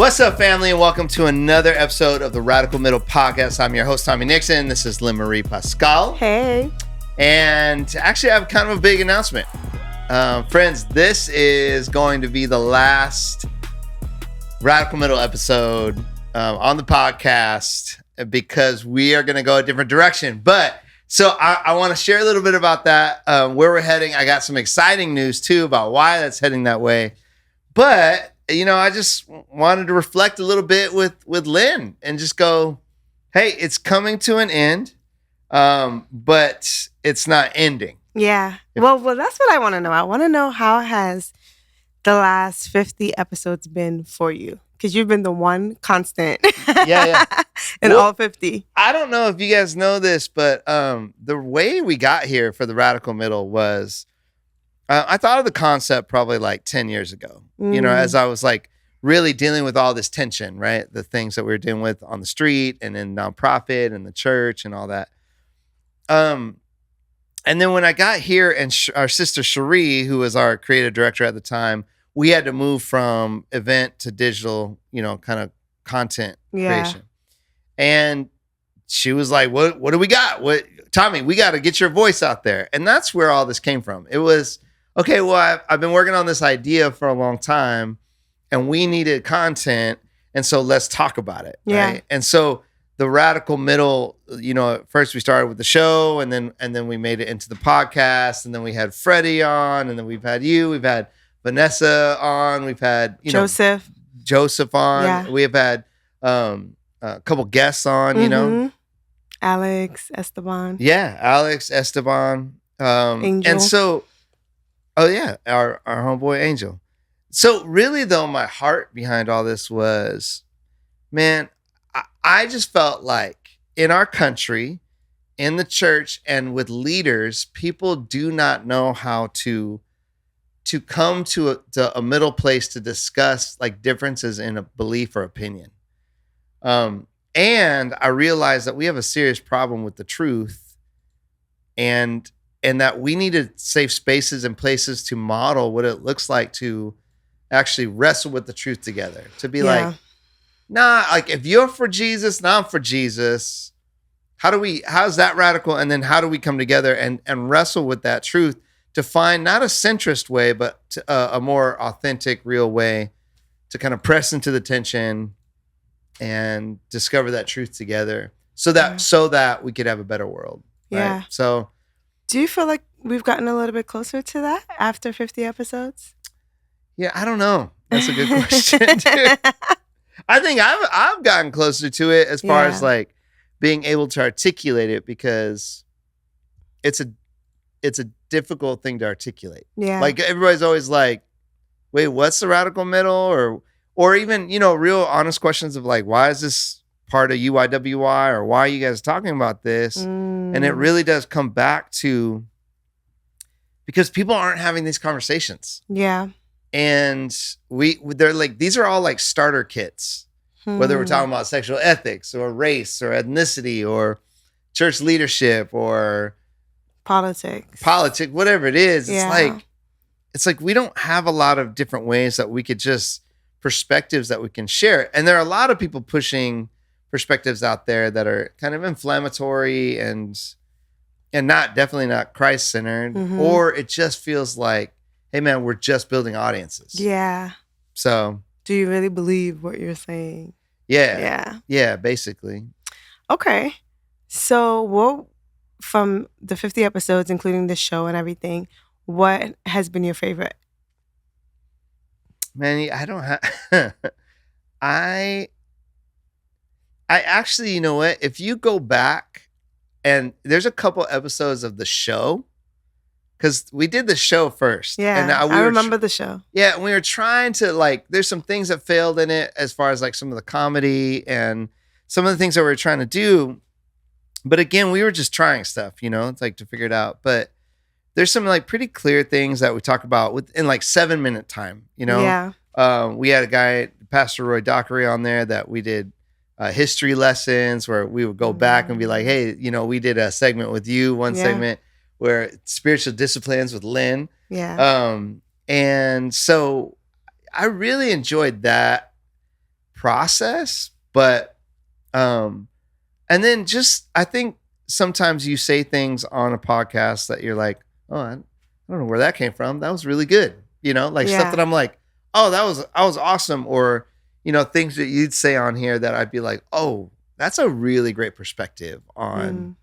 What's up, family, and welcome to another episode of the Radical Middle Podcast. I'm your host, Tommy Nixon. This is Lenmarie, Pascal. Hey. And actually, I have kind of a big announcement. Friends, this is going to be the last Radical Middle episode on the podcast because we are going to go a different direction. But so I want to share a little bit about that, where we're heading. I got some exciting news, too, about why that's heading that way. But you know, I just wanted to reflect a little bit with Lynn and just go, hey, it's coming to an end, but it's not ending. Yeah. Well, that's what I want to know. I want to know, how has the last 50 episodes been for you? Because you've been the one constant in all 50. I don't know if you guys know this, but the way we got here for the Radical Middle was, I thought of the concept probably like 10 years ago, you know, as I was like really dealing with all this tension, right? The things that we were dealing with on the street and in nonprofit and the church and all that. And then when I got here and our sister Cherie, who was our creative director at the time, we had to move from event to digital, you know, kind of content creation. And she was like, what do we got? Tommy, we got to get your voice out there. And that's where all this came from. It was, okay, well, I've been working on this idea for a long time and we needed content. And so let's talk about it. Yeah. Right? And so the Radical Middle, you know, at first we started with the show and then we made it into the podcast. And then we had Freddie on, and then we've had you, we've had Vanessa on, we've had, Joseph on. Yeah. We have had a couple guests on, you know. Alex, Esteban. Yeah, Alex, Esteban. Angel. And so, our homeboy Angel. So really, though, my heart behind all this was, man, I just felt like in our country, in the church, and with leaders, people do not know how to come to a middle place to discuss like differences in a belief or opinion. And I realized that we have a serious problem with the truth, and that we needed safe spaces and places to model what it looks like to actually wrestle with the truth together. To be like, nah, like if you're for Jesus and I'm for Jesus, how's that radical? And then how do we come together and wrestle with that truth to find not a centrist way, but a more authentic, real way to kind of press into the tension and discover that truth together so that we could have a better world. Right? Yeah. So do you feel like we've gotten a little bit closer to that after 50 episodes? Yeah, I don't know. That's a good question, dude. I think I've gotten closer to it as far as like being able to articulate it, because it's a difficult thing to articulate. Yeah. Like everybody's always like, wait, what's the radical middle? Or even, you know, real honest questions of like, why is this part of UIWI, or why are you guys talking about this? And it really does come back to, because people aren't having these conversations. Yeah. And they're like, these are all like starter kits, whether we're talking about sexual ethics or race or ethnicity or church leadership or politics, whatever it is. It's like we don't have a lot of different ways that we could perspectives that we can share. And there are a lot of people pushing perspectives out there that are kind of inflammatory and definitely not Christ-centered, or it just feels like, hey man, we're just building audiences. Yeah. So do you really believe what you're saying? Yeah. Yeah, basically. Okay. So from the 50 episodes, including the show and everything, what has been your favorite? Man, I don't have. I actually, you know what? If you go back, and there's a couple episodes of the show, because we did the show first. Yeah, and I remember the show. Yeah, and we were trying to like. There's some things that failed in it, as far as like some of the comedy and some of the things that we were trying to do. But again, we were just trying stuff, you know, it's like to figure it out. But there's some like pretty clear things that we talk about within like 7-minute time, you know? Yeah. We had a guy, Pastor Roy Dockery, on there that we did history lessons where we would go back and be like, hey, you know, we did a segment with you, one segment where spiritual disciplines with Lynn. Yeah. And so I really enjoyed that process, but and then just I think sometimes you say things on a podcast that you're like, oh, I don't know where that came from. That was really good. Like stuff that I'm like, oh, that was awesome. Or, things that you'd say on here that I'd be like, oh, that's a really great perspective on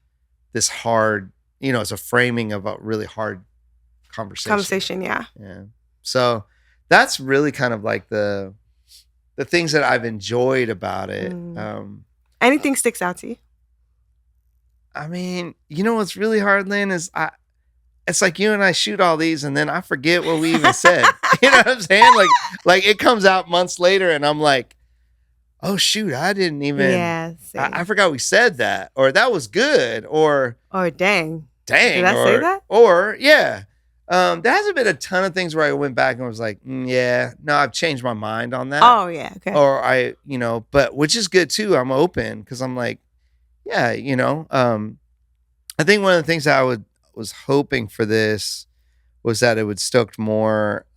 this hard, it's a framing of a really hard conversation. Yeah. So that's really kind of like the things that I've enjoyed about it. Anything sticks out to you? I mean, what's really hard, Lynn, is it's like you and I shoot all these and then I forget what we even said. You know what I'm saying? Like it comes out months later and I'm like, oh shoot, I didn't even, I forgot we said that, or that was good, or dang. Did I say that? Or yeah. There hasn't been a ton of things where I went back and was like, no, I've changed my mind on that. Oh yeah. Okay. Or but which is good too. I'm open because I'm like, yeah, I think one of the things that I was hoping for this was that it would stoke more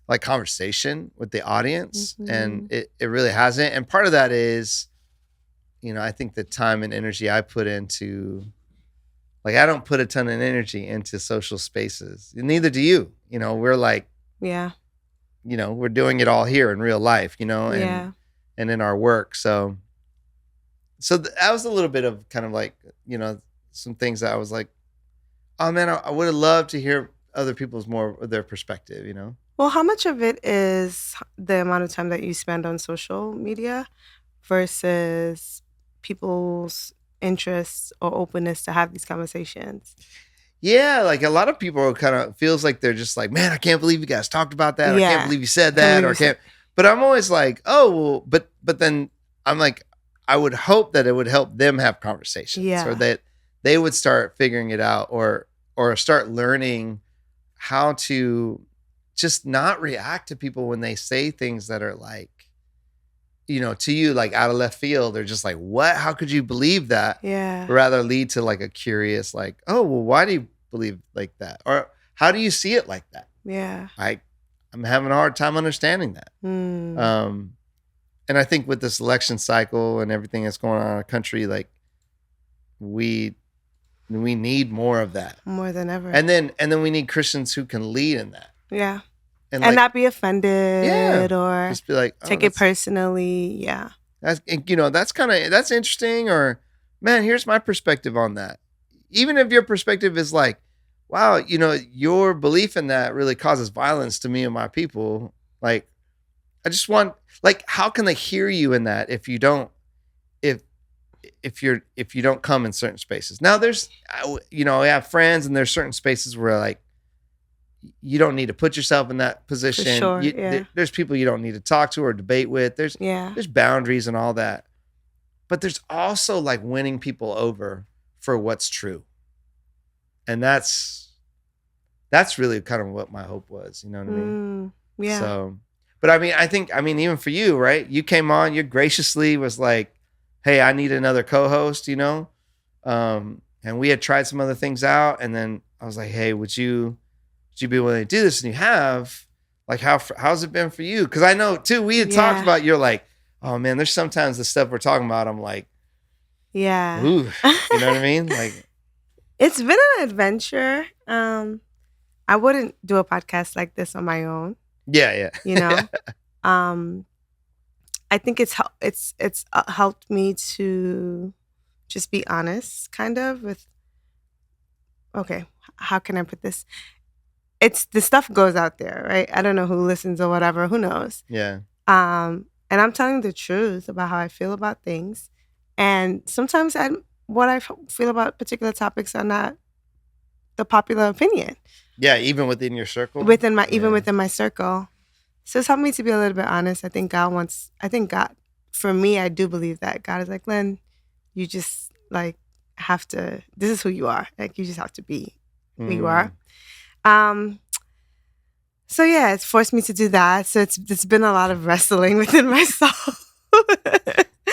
like conversation with the audience, and it really hasn't. And part of that is, I think the time and energy I put into, like, I don't put a ton of energy into social spaces, and neither do you. We're like, we're doing it all here in real life, and in our work. So that was a little bit of kind of like, some things that I was like, oh man, I would have loved to hear other people's more of their perspective, Well, how much of it is the amount of time that you spend on social media versus people's interests or openness to have these conversations? Yeah, like a lot of people kind of feels like they're just like, man, I can't believe you guys talked about that. I can't believe you said that, But I'm always like, oh, well, but then I'm like, I would hope that it would help them have conversations, or that they would start figuring it out, or start learning how to just not react to people when they say things that are like, to you, like out of left field. They're just like, what? How could you believe that? Yeah. Rather lead to like a curious, like, oh, well, why do you believe like that? Or how do you see it like that? Yeah. I'm having a hard time understanding that. And I think with this election cycle and everything that's going on in our country, like we need more of that. More than ever. And then we need Christians who can lead in that. Yeah. And like, not be offended or just be like, take it personally. Yeah. That's that's interesting, or man, here's my perspective on that. Even if your perspective is like, wow, your belief in that really causes violence to me and my people. Like, I just want, like, how can they hear you in that if you don't, if you don't come in certain spaces? Now there's, I have friends and there's certain spaces where like, you don't need to put yourself in that position. For sure, there's people you don't need to talk to or debate with. There's boundaries and all that. But there's also like winning people over for what's true. And that's really kind of what my hope was. You know what I mean? Yeah. So, but I mean, even for you, right? You came on, you graciously was like, hey, I need another co-host, and we had tried some other things out. And then I was like, hey, would you be willing to do this? And you have, like, how's it been for you? Because I know too, we had talked about, you're like, oh man, there's sometimes the stuff we're talking about, I'm like, ooh, you know what I mean? Like, it's been an adventure. I wouldn't do a podcast like this on my own. Yeah. I think it's helped me to just be honest, kind of, with, okay, how can I put this? The stuff goes out there, right? I don't know who listens or whatever, who knows? Yeah. And I'm telling the truth about how I feel about things. And sometimes what I feel about particular topics are not the popular opinion. Yeah, even within your circle? Even within my circle. So it's helped me to be a little bit honest. I think God, for me, I do believe that God is like, Len, you just like have to, this is who you are. Like, you just have to be who you are. So yeah, it's forced me to do that. So it's been a lot of wrestling within myself.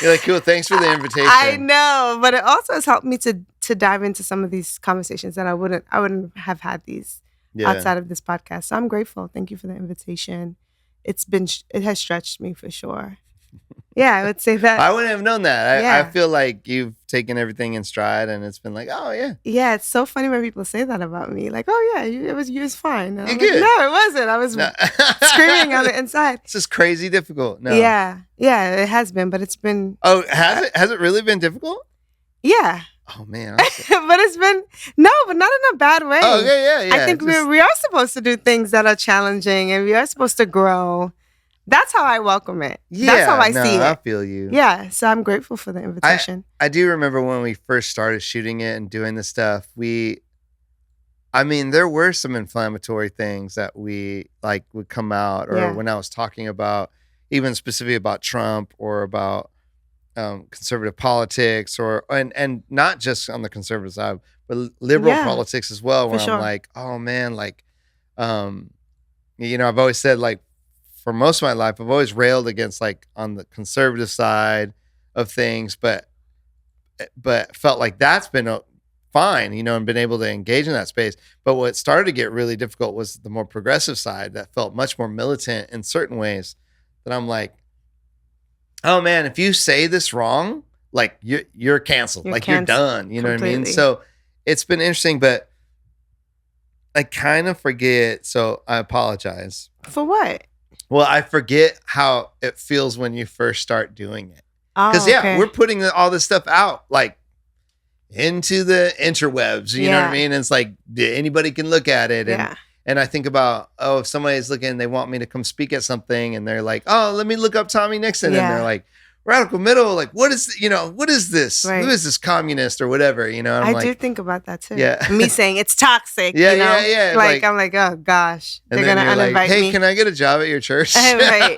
You're like, cool, thanks for the invitation. I know, but it also has helped me to dive into some of these conversations that I wouldn't have had these outside of this podcast. So I'm grateful. Thank you for the invitation. It has stretched me for sure. Yeah, I would say that. I wouldn't have known that. I Yeah. feel like you've taken everything in stride, and it's been like, oh yeah, Yeah, it's so funny when people say that about me. Like, oh yeah, you was fine. And you're I'm like, good. no, it wasn't. I was No. screaming on the inside. This is crazy difficult. No. Yeah, it has been, but it's been. Oh, has it? Has it really been difficult? Yeah. Oh man. But it's been but not in a bad way. Oh yeah. I think we are supposed to do things that are challenging, and we are supposed to grow. That's how I welcome it. Yeah, that's how I see it. I feel you. Yeah, so I'm grateful for the invitation. I do remember when we first started shooting it and doing this stuff. There were some inflammatory things that we like would come out, or when I was talking about, even specifically about Trump or about conservative politics, and not just on the conservative side, but liberal politics as well. Where I'm like, oh man, like, I've always said, like, for most of my life, I've always railed against, like, on the conservative side of things, but felt like that's been fine, and been able to engage in that space. But what started to get really difficult was the more progressive side that felt much more militant in certain ways, that I'm like, oh man, if you say this wrong, like you're canceled, you're done. You know what I mean? So it's been interesting, but I kind of forget. So I apologize. For what? Well, I forget how it feels when you first start doing it. Because we're putting all this stuff out, like, into the interwebs. You know what I mean? And it's like anybody can look at it. And I think about, if somebody's looking, they want me to come speak at something, and they're like, oh, let me look up Tommy Nixon. And they're like, radical middle, like, what is this? Right. Who is this communist or whatever? And I do think about that too. Yeah. Me saying it's toxic. Yeah. Like, I'm like, oh gosh, they're gonna uninvite like, hey, me. can I get a job at your church? Right.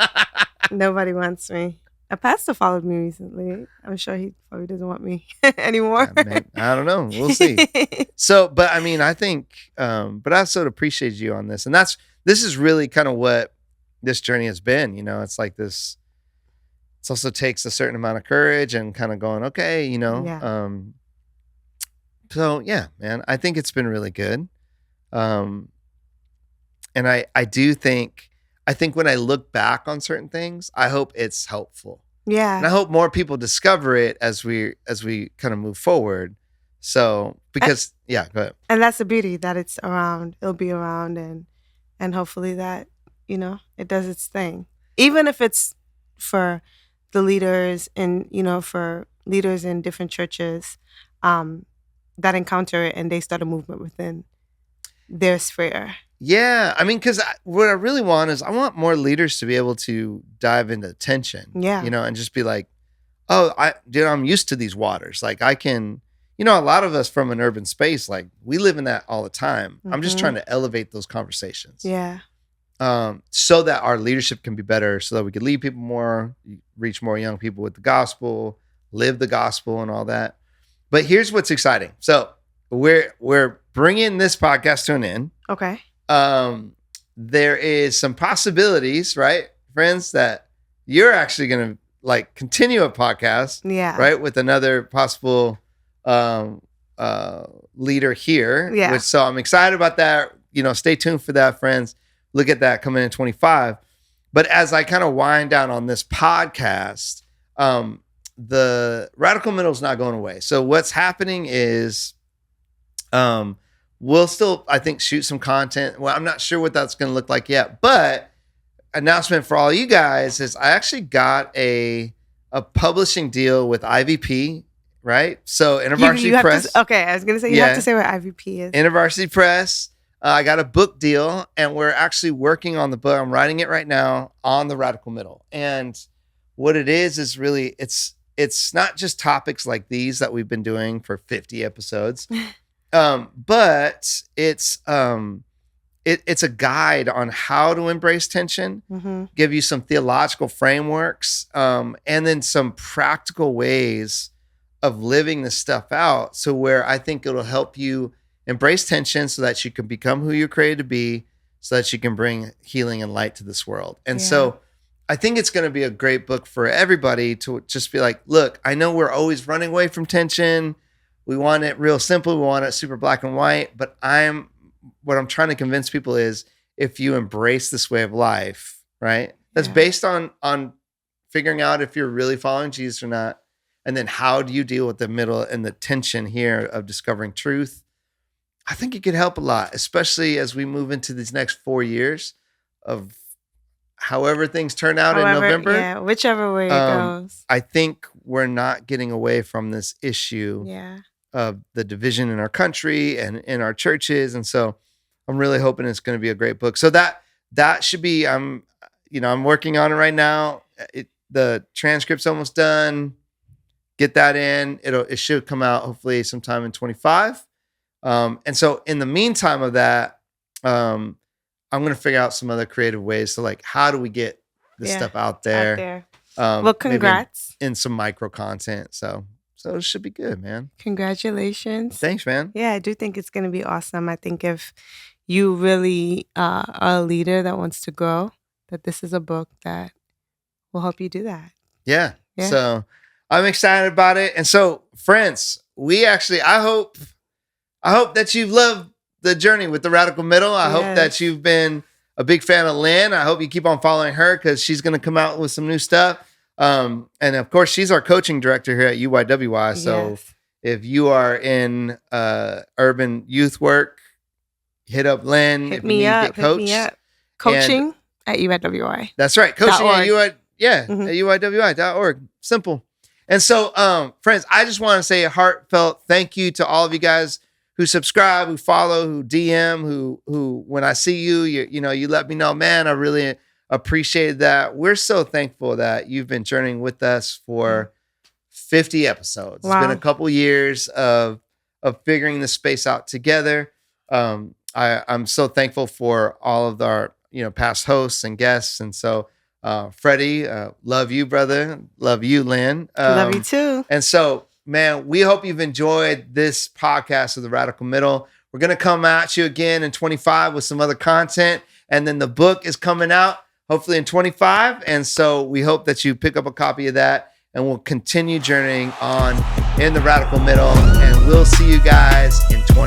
Nobody wants me. A pastor followed me recently. I'm sure he probably doesn't want me anymore. I don't know. We'll see. So, but I think, but I also appreciate you on this. And this is really kind of what this journey has been. It's like this, it also takes a certain amount of courage and kind of going, okay, so yeah, man, I think it's been really good. And I do think, when I look back on certain things, I hope it's helpful. Yeah. And I hope more people discover it as we kind of move forward. So, because, go ahead. And that's the beauty, that it's around. It'll be around, and hopefully that, it does its thing. Even if it's for the leaders and, for leaders in different churches that encounter it and they start a movement within their sphere. Yeah, because what I really want is, I want more leaders to be able to dive into tension. Yeah. And just be like, oh, I'm used to these waters. Like, I can, a lot of us from an urban space, like, we live in that all the time. I'm just trying to elevate those conversations. Yeah. So that our leadership can be better, so that we can lead people more, reach more young people with the gospel, live the gospel and all that. But here's what's exciting. So we're bringing this podcast to an end. Okay. There is some possibilities, right, friends, that you're actually going to, like, continue a podcast, right, with another possible leader here. Yeah. So I'm excited about that. Stay tuned for that, friends. Look at that coming in 25. But as I kind of wind down on this podcast, the radical middle is not going away. So what's happening is, we'll still, I think, shoot some content. Well, I'm not sure what that's going to look like yet, but announcement for all you guys is, I actually got a publishing deal with IVP, right? So InterVarsity Press. I was going to say, you have to say what IVP is. InterVarsity Press. I got a book deal, and we're actually working on the book. I'm writing it right now on the radical middle. And what it is really, it's not just topics like these that we've been doing for 50 episodes. But it's a guide on how to embrace tension, give you some theological frameworks, and then some practical ways of living this stuff out. So where I think it'll help you embrace tension so that you can become who you're created to be, so that you can bring healing and light to this world. And so I think it's going to be a great book for everybody to just be like, look, I know we're always running away from tension. We want it real simple. We want it super black and white. But what I'm trying to convince people is, if you embrace this way of life, right, that's based on figuring out if you're really following Jesus or not. And then how do you deal with the middle and the tension here of discovering truth? I think it could help a lot, especially as we move into these next 4 years of however things turn out in November. Yeah, whichever way it goes. I think we're not getting away from this issue of the division in our country and in our churches. And so I'm really hoping it's going to be a great book. So that should be, I'm working on it right now. The transcript's almost done. Get that in. It should come out hopefully sometime in 25. And so in the meantime of that, I'm going to figure out some other creative ways. So like, how do we get this stuff out there? Well, congrats. In some micro content. So it should be good, man. Congratulations. Thanks, man. Yeah, I do think it's going to be awesome. I think if you really are a leader that wants to grow, that this is a book that will help you do that. Yeah. So I'm excited about it. And so, friends, I hope that you've loved the journey with the Radical Middle. I hope that you've been a big fan of Lynn. I hope you keep on following her because she's going to come out with some new stuff. And of course, she's our coaching director here at UYWY. So if you are in urban youth work, hit up Lynn. Hit me up. Coaching at UYWY. That's right. Coaching at UYWI.org. Simple. And so, friends, I just want to say a heartfelt thank you to all of you guys who subscribe, who follow, who DM, who when I see you, you let me know, man, I really appreciate that. We're so thankful that you've been journeying with us for 50 episodes. Wow. It's been a couple years of figuring this space out together. I'm so thankful for all of our, past hosts and guests. And so, Freddie, love you, brother. Love you, Lynn. Love you too. And so, man, we hope you've enjoyed this podcast of the Radical Middle. We're going to come at you again in 25 with some other content. And then the book is coming out hopefully in 25. And so we hope that you pick up a copy of that and we'll continue journeying on in the Radical Middle. And we'll see you guys in 25.